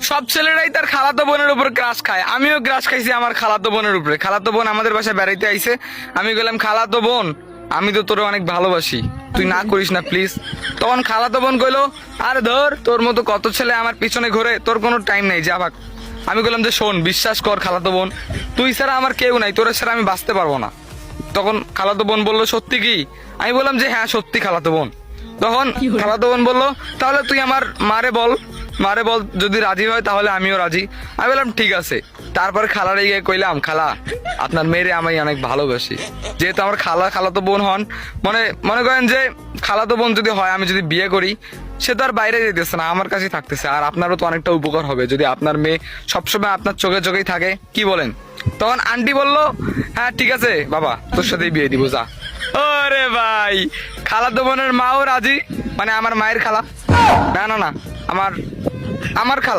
সব ছেলেরাই তার খালাতো বোনের উপর ক্রাশ খায়, আমিও ক্রাশ খাইছি আমার খালাতো বোনের উপরে। খালাতো বোন আমাদের বাসায় বেড়াইতে আইছে, আমি বললাম খালাতো বোন আমি তো তোরে অনেক ভালোবাসি, তুই না করিস না প্লিজ। তখন খালাতো বোন কইলো আরে ধর তোর মতো কত ছেলে আমার পিছনে ঘোরে, তোর কোনো টাইম নেই, যা ভাগ। আমি বললাম যে শোন বিশ্বাস কর খালাতো বোন, তুই ছাড়া আমার কেউ নাই, তোর ছাড়া আমি বাঁচতে পারবো না। তখন খালাতো বোন বললো সত্যি কি? আমি বললাম যে হ্যাঁ সত্যি খালাতো বোন। তখন খালাতো বোন বললো তাহলে তুই আমার মারে বল, মারে বল যদি রাজি হয় তাহলে আমিও রাজি। আমি বললাম ঠিক আছে। তারপরে খালারে গিয়ে কইলাম খালা আপনার মেয়েরে আমি অনেক ভালোবাসি। যেহেতু আমার খালাতো বোন হন, মনে করেন যে খালাতো বোন যদি হয়, আমি যদি বিয়ে করি, সে তো আর বাইরে যেতেছে না, আমার কাছেই থাকতেছে। আর আপনারও তো অনেকটা উপকার হবে যদি আপনার মেয়ে সবসময় আপনার চোখে চোখেই থাকে, কি বলেন? তখন আন্টি বলল হ্যাঁ ঠিক আছে বাবা, তোর সাথেই বিয়ে দিব, যা। ওরে ভাই, খালাতো বোনের মাও রাজি, মানে আমার মায়ের খালা, না না না, আমার খালা।